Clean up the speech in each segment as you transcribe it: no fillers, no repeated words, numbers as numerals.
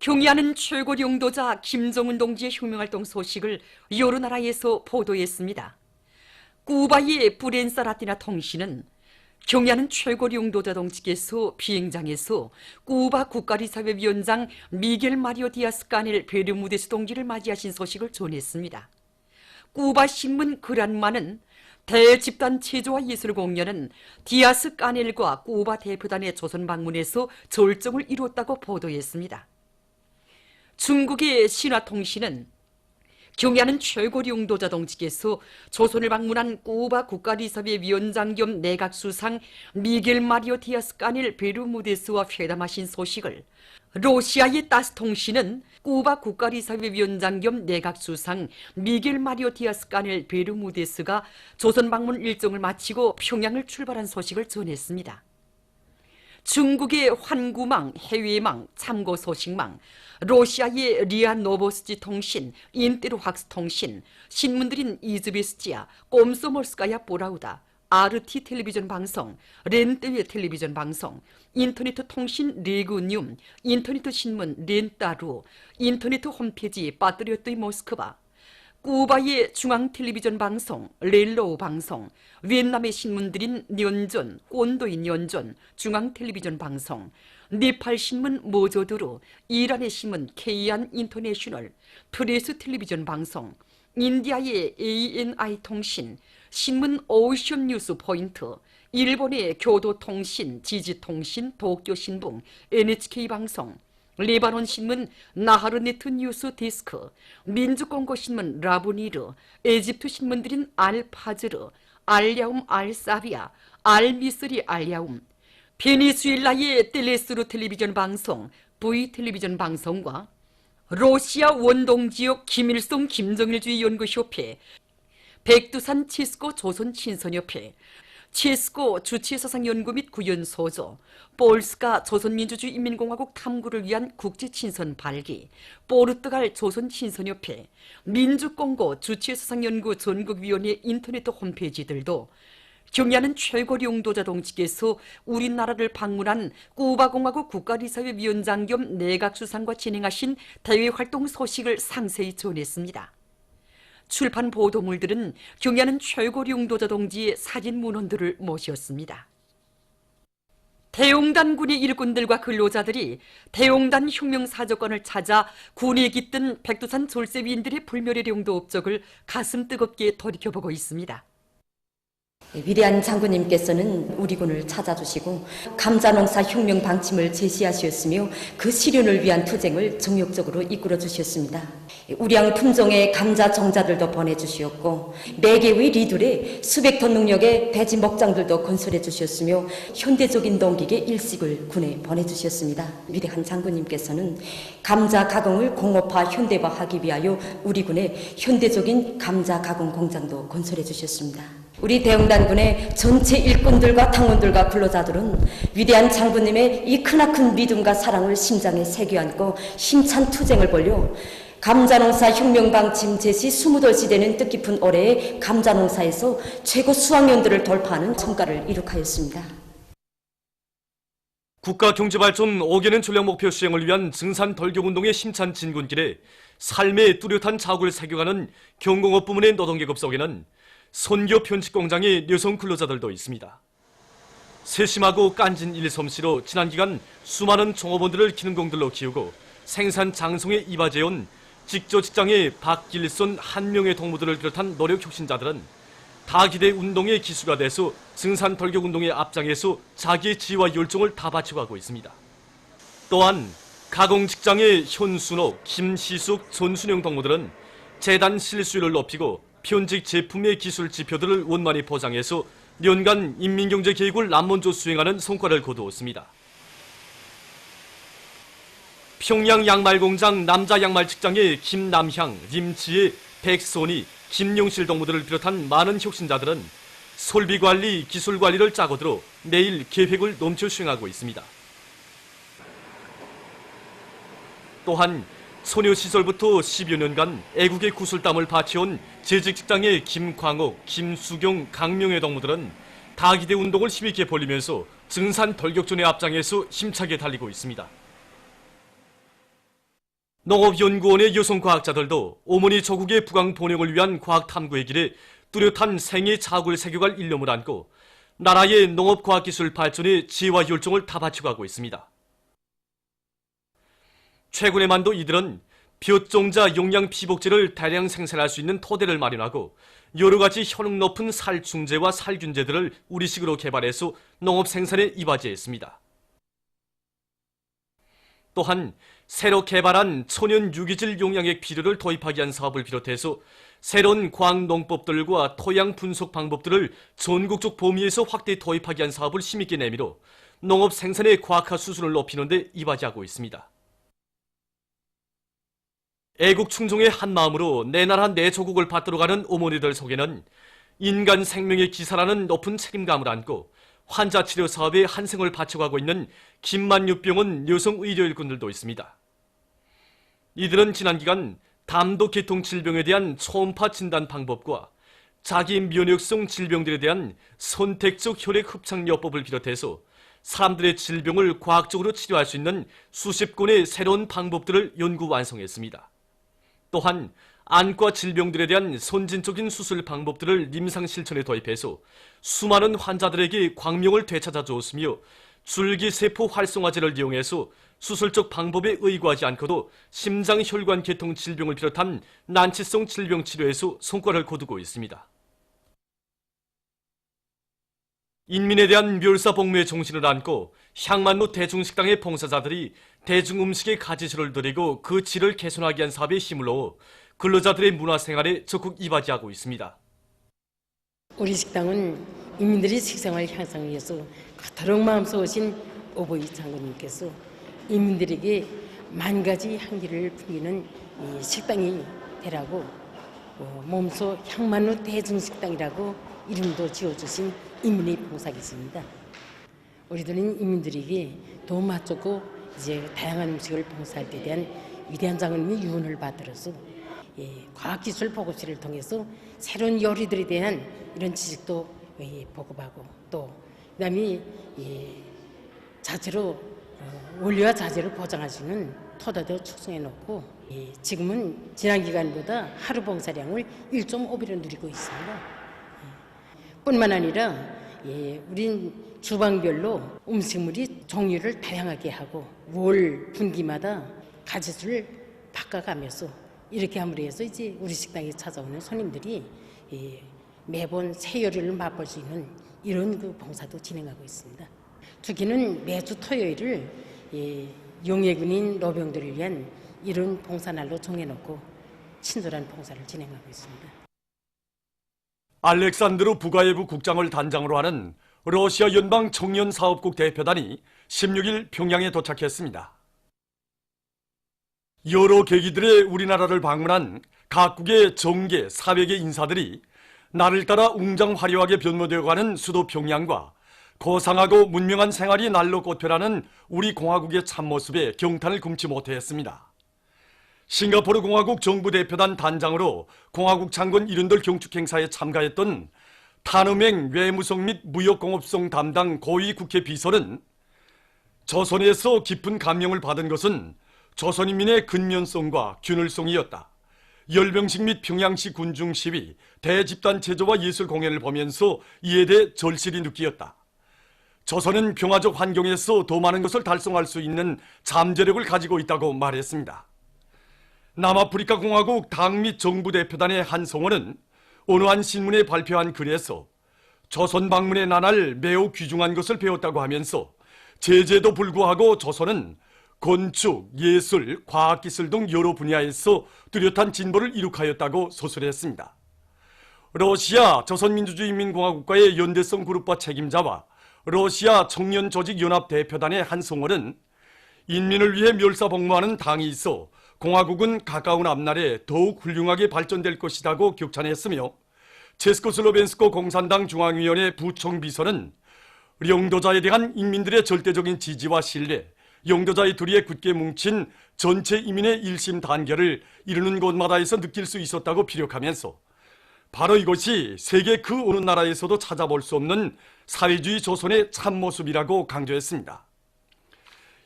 경의하는 최고領導자 김정은 동지의 혁명활동 소식을 여러 나라에서 보도했습니다. 쿠바의 프렌사 라티나 통신은 경의하는 최고領導자 동지께서 비행장에서 쿠바 국가리사회위원장 미겔 마리오 디아스 까넬 베르무데스 동지를 맞이하신 소식을 전했습니다. 쿠바 신문 그란마는 대집단 체조와 예술 공연은 디아스 까넬과 쿠바 대표단의 조선 방문에서 절정을 이뤘다고 보도했습니다. 중국의 신화통신은 경의하는 최고領導자 동지께서 조선을 방문한 쿠바 국가리사회 위원장 겸 내각수상 미겔 마리오 디아스 까넬 베르무데스와 회담하신 소식을, 러시아의 따스 통신은 쿠바 국가리사회 위원장 겸 내각수상 미겔 마리오 디아스 까넬 베르무데스가 조선 방문 일정을 마치고 평양을 출발한 소식을 전했습니다. 중국의 환구망, 해외망, 참고 소식망, 러시아의 리아 노보스지 통신, 인테르확스 통신, 신문들인 이즈베스티아, 꼼소몰스카야 보라우다, RT 텔레비전 방송, 렌트웨 텔레비전 방송, 인터넷 통신 레그뇽, 인터넷 신문 렌따루, 인터넷 홈페이지 빠뜨렸더이 모스크바, 쿠바의 중앙 텔레비전 방송, 렐로우 방송, 베트남의 신문들인 년전, 꼰도인 년전, 중앙 텔레비전 방송, 네팔 신문 모조드루, 이란의 신문 케이안 인터내셔널, 프레스 텔레비전 방송, 인디아의 ANI 통신, 신문 오션 뉴스 포인트, 일본의 교도통신, 지지통신, 도쿄신문, NHK 방송, 레바논 신문 나하르네트 뉴스 데스크, 민주공고 신문 라브니르, 에집트 신문들인 알파즈르, 알야움 알사비아, 알미스리 알야움, 베네수엘라의 텔레스루 텔레비전 방송, V 텔레비전 방송과 러시아 원동지역 김일성 김정일주의 연구협회, 백두산 체스코 조선 친선협회, 체스코 주체사상연구 및 구연소조, 볼스카 조선민주주의 인민공화국 탐구를 위한 국제친선 발기, 포르투갈 조선친선협회, 민주공고 주체사상연구 전국위원회 인터넷 홈페이지들도 경의하는 최고領導자 동지께서 우리나라를 방문한 쿠바공화국 국가리사회 위원장 겸 내각수상과 진행하신 대외활동 소식을 상세히 전했습니다. 출판 보도물들은 경의하는 최고領導자 동지의 사진 문헌들을 모셨습니다. 대용단군의 일꾼들과 근로자들이 대용단 혁명사적관을 찾아 군에 깃든 백두산 졸세위인들의 불멸의領導업적을 가슴 뜨겁게 돌이켜보고 있습니다. 위대한 장군님께서는 우리 군을 찾아주시고 감자농사 혁명 방침을 제시하셨으며 그 실현을 위한 투쟁을 정력적으로 이끌어 주셨습니다. 우량 품종의 감자 정자들도 보내주셨고 매개의 리둘에 수백 톤 능력의 배지 목장들도 건설해 주셨으며 현대적인 농기계 일식을 군에 보내주셨습니다. 위대한 장군님께서는 감자 가공을 공업화 현대화하기 위하여 우리 군에 현대적인 감자 가공 공장도 건설해 주셨습니다. 우리 대용단군의 전체 일꾼들과 당원들과 근로자들은 위대한 장군님의 이 크나큰 믿음과 사랑을 심장에 새겨안고 힘찬 투쟁을 벌여 감자농사 혁명방침 제시 20돌 되는 뜻깊은 올해에 감자농사에서 최고 수확량들을 돌파하는 성과를 이룩하였습니다. 국가경제발전 5개년 전략목표 수행을 위한 증산덜격운동의 힘찬 진군길에 삶의 뚜렷한 자국을 새겨가는 경공업 부문의 노동계급 속에는 선교 편집공장의 여성 근로자들도 있습니다. 세심하고 깐진 일솜씨로 지난 기간 수많은 종업원들을 기능공들로 키우고 생산 장성에 이바지해온 직조 직장의 박길선 한명의 동무들을 비롯한 노력 혁신자들은 다기대 운동의 기수가 돼서 증산 돌격 운동의 앞장에서 자기의 지혜와 열정을 다 바치고 가고 있습니다. 또한 가공 직장의 현순옥, 김시숙, 전순영 동무들은 재단 실수율을 높이고 편직 제품의 기술 지표들을 원만히 보장해서 년간 인민경제계획을 남먼저 수행하는 성과를 거두었습니다. 평양 양말공장 남자 양말 직장의 김남향, 김지혜, 백선희, 김용실 동무들을 비롯한 많은 혁신자들은 설비관리, 기술관리를 짜고 들어 매일 계획을 넘쳐 수행하고 있습니다. 또한 소녀시절부터 10여 년간 애국의 구슬땀을 바치온 재직 직장의 김광옥, 김수경, 강명의 동무들은 다기대 운동을 힘있게 벌리면서 증산 돌격전의 앞장에서 힘차게 달리고 있습니다. 농업연구원의 여성 과학자들도 어머니 조국의 부강 번영을 위한 과학 탐구의 길에 뚜렷한 생애 자구를 새겨갈 일념을 안고 나라의 농업과학기술 발전에 지혜와 열정을 다 바치고 가고 있습니다. 최근에만도 이들은 벼종자 용량 피복제를 대량 생산할 수 있는 토대를 마련하고 여러 가지 효능 높은 살충제와 살균제들을 우리식으로 개발해서 농업 생산에 이바지했습니다. 또한 새로 개발한 천연 유기질 용량액 비료를 도입하기 위한 사업을 비롯해서 새로운 과학농법들과 토양 분석 방법들을 전국적 범위에서 확대 도입하기 위한 사업을 힘있게 내밀어 농업 생산의 과학화 수준을 높이는 데 이바지하고 있습니다. 애국 충종의 한 마음으로 내 나라 내 조국을 받들어 가는 어머니들 속에는 인간 생명의 기사라는 높은 책임감을 안고 환자 치료 사업에 한생을 바쳐가고 있는 김만유병원 여성 의료 일꾼들도 있습니다. 이들은 지난 기간 담도 계통 질병에 대한 초음파 진단 방법과 자기 면역성 질병들에 대한 선택적 혈액 흡착요법을 비롯해서 사람들의 질병을 과학적으로 치료할 수 있는 수십 건의 새로운 방법들을 연구 완성했습니다. 또한 안과 질병들에 대한 선진적인 수술 방법들을 임상 실천에 도입해서 수많은 환자들에게 광명을 되찾아 주었으며 줄기세포 활성화제를 이용해서 수술적 방법에 의거하지 않고도 심장혈관 계통 질병을 비롯한 난치성 질병 치료에서 성과를 거두고 있습니다. 인민에 대한 멸사복무의 정신을 안고 향만로 대중식당의 봉사자들이 대중음식의 가지수를 늘리고 그 질을 개선하기 위한 사업에 힘을 넣어 근로자들의 문화생활에 적극 이바지하고 있습니다. 우리 식당은 인민들의 식생활 향상을 위해서 그토록 마음속으신 오보이 장군님께서 인민들에게 만 가지 향기를 풍기는 이 식당이 되라고 몸소 향만로 대중식당이라고 이름도 지어주신 인민의 봉사겠습니다. 우리들은 인민들에게 더 맞추고 이제 다양한 음식을 봉사할 때 대한 위대한 장군님의 유언을 받들어서 과학기술 보급실을 통해서 새로운 요리들에 대한 이런 지식도 보급하고 또 그다음에 자재로 원리와 자재를 보장할 수 있는 토대도 축성해 놓고 지금은 지난 기간보다 하루 봉사량을 1.5배로 누리고 있습니다. 뿐만 아니라 우린 주방별로 음식물이 종류를 다양하게 하고 월 분기마다 가짓수를 바꿔가면서 이렇게 함으로 해서 이제 우리 식당에 찾아오는 손님들이 매번 새 요리를 맛볼 수 있는 이런 그 봉사도 진행하고 있습니다. 특히는 매주 토요일을 용해군인 노병들을 위한 이런 봉사날로 정해놓고 친절한 봉사를 진행하고 있습니다. 알렉산드로 부가예부 국장을 단장으로 하는 러시아 연방 청년사업국 대표단이 16일 평양에 도착했습니다. 여러 계기들의 우리나라를 방문한 각국의 정계, 사회계 인사들이 날을 따라 웅장화려하게 변모되어가는 수도 평양과 고상하고 문명한 생활이 날로 꽃펴라는 우리 공화국의 참모습에 경탄을 금치 못했습니다. 싱가포르 공화국 정부 대표단 단장으로 공화국 장군 이른들 경축 행사에 참가했던 탄음행 외무성 및 무역공업성 담당 고위 국회 비서는 조선에서 깊은 감명을 받은 것은 조선인민의 근면성과 균을성이었다. 열병식 및 평양시 군중 시위, 대집단 체조와 예술 공연을 보면서 이에 대해 절실히 느끼었다. 조선은 평화적 환경에서 더 많은 것을 달성할 수 있는 잠재력을 가지고 있다고 말했습니다. 남아프리카 공화국 당 및 정부 대표단의 한성원은 어느 한 신문에 발표한 글에서 조선 방문의 나날 매우 귀중한 것을 배웠다고 하면서 제재도 불구하고 조선은 건축, 예술, 과학기술 등 여러 분야에서 뚜렷한 진보를 이룩하였다고 소설했습니다. 러시아 조선민주주의인민공화국과의 연대성 그룹과 책임자와 러시아 청년조직연합 대표단의 한성월은 인민을 위해 멸사복무하는 당이 있어 공화국은 가까운 앞날에 더욱 훌륭하게 발전될 것이라고 격찬했으며 체스코슬로벤스크 공산당 중앙위원회 부총비서는 영도자에 대한 인민들의 절대적인 지지와 신뢰, 영도자의 둘이에 굳게 뭉친 전체 이민의 일심 단결을 이루는 곳마다에서 느낄 수 있었다고 피력하면서 바로 이것이 세계 그 어느 나라에서도 찾아볼 수 없는 사회주의 조선의 참모습이라고 강조했습니다.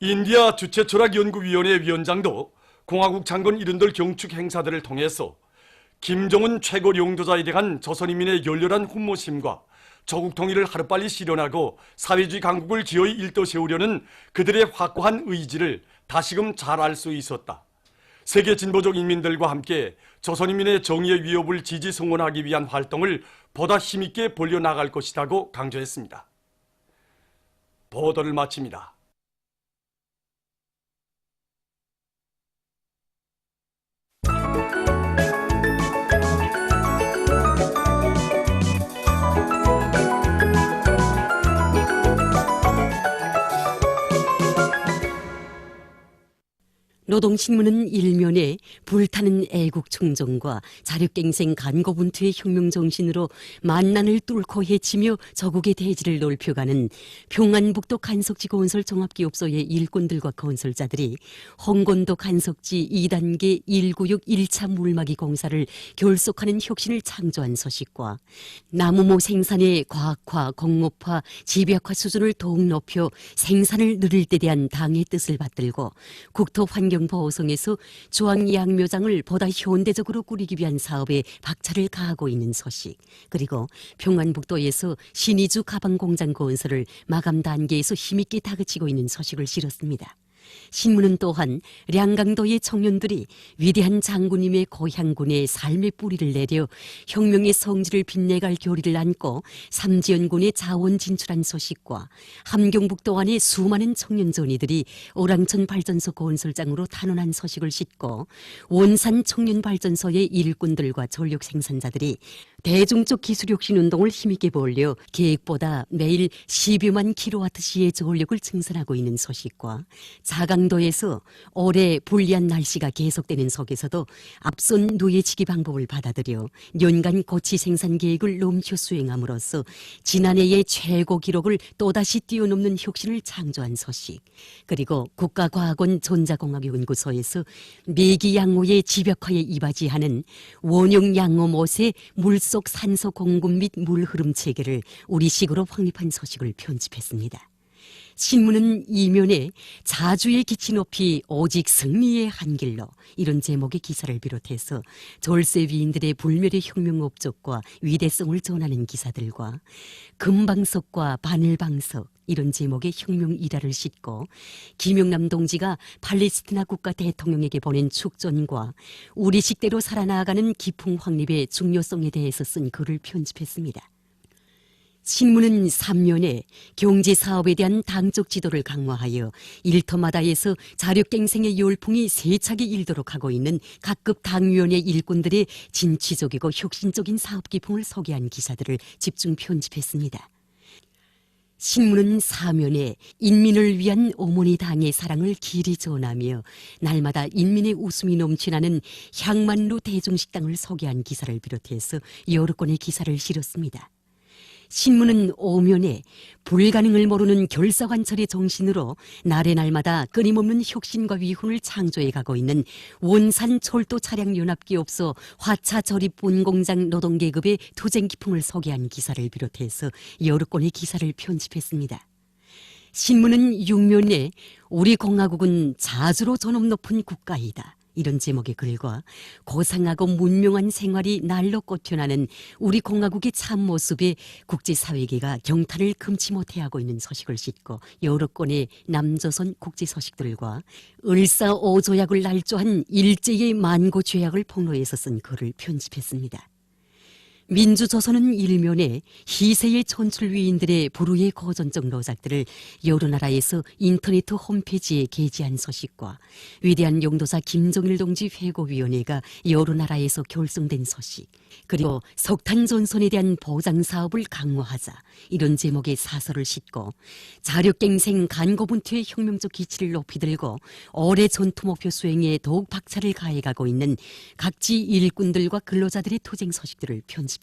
인디아 주체철학연구위원회 위원장도 공화국 장군 이른들 경축 행사들을 통해서 김정은 최고 용도자에 대한 조선인민의 열렬한 훈모심과 조국 통일을 하루빨리 실현하고 사회주의 강국을 기어이 일떠 세우려는 그들의 확고한 의지를 다시금 잘 알 수 있었다. 세계 진보적 인민들과 함께 조선인민의 정의의 위협을 지지 성원하기 위한 활동을 보다 힘있게 벌려나갈 것이라고 강조했습니다. 보도를 마칩니다. 노동신문은 일면에 불타는 애국충정과 자력갱생 간거분투의 혁명정신으로 만난을 뚫고 헤치며 저국의 대지를 넓혀가는 평안북도 간석지 건설 종합기업소의 일꾼들과 건설자들이 홍건도 간석지 2단계 1구역 1차 물막이 공사를 결속하는 혁신을 창조한 소식과 나무모 생산의 과학화, 공업화, 집약화 수준을 더욱 높여 생산을 늘릴 때 대한 당의 뜻을 받들고 국토환경보호성에서 조항양묘장을 보다 현대적으로 꾸리기 위한 사업에 박차를 가하고 있는 소식, 그리고 평안북도에서 신의주 가방공장 건설을 마감 단계에서 힘있게 다그치고 있는 소식을 실었습니다. 신문은 또한 량강도의 청년들이 위대한 장군님의 고향군의 삶의 뿌리를 내려 혁명의 성지를 빛내갈 교리를 안고 삼지연군의 자원 진출한 소식과 함경북도 안의 수많은 청년 전이들이 오랑천 발전소 건설장으로 탄원한 소식을 싣고 원산 청년발전소의 일꾼들과 전력 생산자들이 대중적 기술혁신 운동을 힘있게 벌려 계획보다 매일 10여만 킬로와트시의 전력을 증산하고 있는 소식과 자강도에서 올해 불리한 날씨가 계속되는 속에서도 앞선 누예치기 방법을 받아들여 연간 고치 생산 계획을 넘겨 수행함으로써 지난해의 최고 기록을 또다시 뛰어넘는 혁신을 창조한 소식, 그리고 국가과학원 전자공학연구소에서 메기양호의 집약화에 이바지하는 원형양호못의 물속 산소 공급 및 물 흐름 체계를 우리식으로 확립한 소식을 편집했습니다. 신문은 이면에 자주의 기치 높이 오직 승리의 한 길로, 이런 제목의 기사를 비롯해서 절세 위인들의 불멸의 혁명 업적과 위대성을 전하는 기사들과 금방석과 바늘방석, 이런 제목의 혁명 일화를 싣고 김영남 동지가 팔레스티나 국가 대통령에게 보낸 축전과 우리식대로 살아나가는 기풍 확립의 중요성에 대해서 쓴 글을 편집했습니다. 신문은 3면에 경제사업에 대한 당적 지도를 강화하여 일터마다에서 자력갱생의 열풍이 세차게 일도록 하고 있는 각급 당위원회 일꾼들의 진취적이고 혁신적인 사업 기풍을 소개한 기사들을 집중 편집했습니다. 신문은 4면에 인민을 위한 어머니 당의 사랑을 길이 전하며 날마다 인민의 웃음이 넘치나는 향만루 대중식당을 소개한 기사를 비롯해서 여러 건의 기사를 실었습니다. 신문은 5면에 불가능을 모르는 결사관철의 정신으로 날의 날마다 끊임없는 혁신과 위훈을 창조해 가고 있는 원산 철도 차량 연합기업소 화차 조립 본공장 노동계급의 투쟁 기풍을 소개한 기사를 비롯해서 여러 건의 기사를 편집했습니다. 신문은 6면에 우리 공화국은 자주로 존엄 높은 국가이다, 이런 제목의 글과 고상하고 문명한 생활이 날로 꽂혀나는 우리 공화국의 참모습에 국제사회계가 경탄을 금치 못해 하고 있는 소식을 싣고 여러 건의 남조선 국제소식들과 을사오조약을 날조한 일제의 만고죄악을 폭로해서 쓴 글을 편집했습니다. 민주조선은 일면에 희세의 천출위인들의 불후의 고전적 노작들을 여러 나라에서 인터넷 홈페이지에 게재한 소식과 위대한 용도사 김정일 동지 회고위원회가 여러 나라에서 결성된 소식, 그리고 석탄 전선에 대한 보장 사업을 강화하자, 이런 제목의 사설을 싣고 자력갱생 간고분투의 혁명적 기치를 높이 들고 올해 전투목표 수행에 더욱 박차를 가해가고 있는 각지 일꾼들과 근로자들의 투쟁 소식들을 편집했습니다.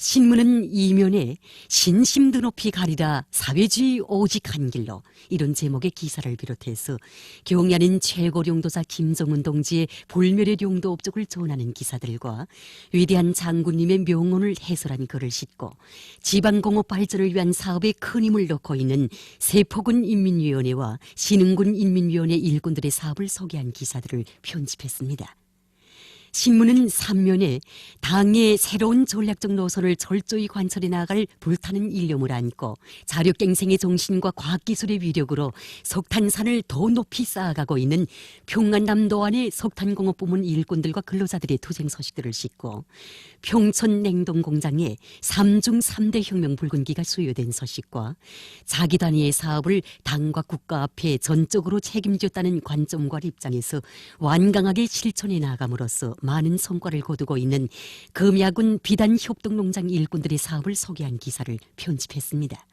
신문은 이면에 신심도 높이 가리라 사회주의 오직 한 길로 이런 제목의 기사를 비롯해서 경야는 최고 룡도자 김정은 동지의 불멸의 룡도 업적을 전하는 기사들과 위대한 장군님의 명언을 해설한 글을 싣고 지방공업 발전을 위한 사업에 큰 힘을 넣고 있는 세포군 인민위원회와 신흥군 인민위원회 일꾼들의 사업을 소개한 기사들을 편집했습니다. 신문은 3면에 당의 새로운 전략적 노선을 철저히 관철해 나갈 불타는 일념을 안고 자력갱생의 정신과 과학기술의 위력으로 석탄산을 더 높이 쌓아가고 있는 평안남도 안의 석탄공업부문 일꾼들과 근로자들의 투쟁 소식들을 싣고 평촌 냉동공장에 3중 3대 혁명 붉은기가 수여된 소식과 자기 단위의 사업을 당과 국가 앞에 전적으로 책임졌다는 관점과 입장에서 완강하게 실천해 나감으로써 많은 성과를 거두고 있는 금야군 비단 협동농장 일꾼들의 사업을 소개한 기사를 편집했습니다.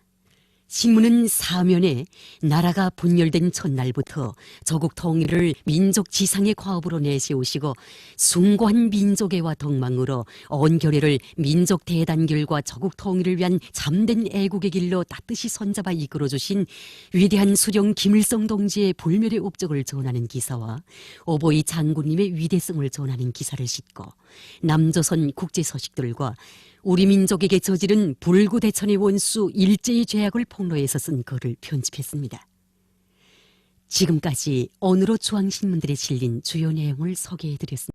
신문은 사면에 나라가 분열된 첫날부터 조국 통일을 민족 지상의 과업으로 내세우시고 숭고한 민족애와 덕망으로 온 결의를 민족 대단결과 조국 통일을 위한 참된 애국의 길로 따뜻이 손잡아 이끌어주신 위대한 수령 김일성 동지의 불멸의 업적을 전하는 기사와 오보이 장군님의 위대성을 전하는 기사를 싣고 남조선 국제 소식들과 우리 민족에게 저지른 불구대천의 원수 일제의 죄악을 폭로해서 쓴 글을 편집했습니다. 지금까지 오늘로 중앙신문들에 실린 주요 내용을 소개해드렸습니다.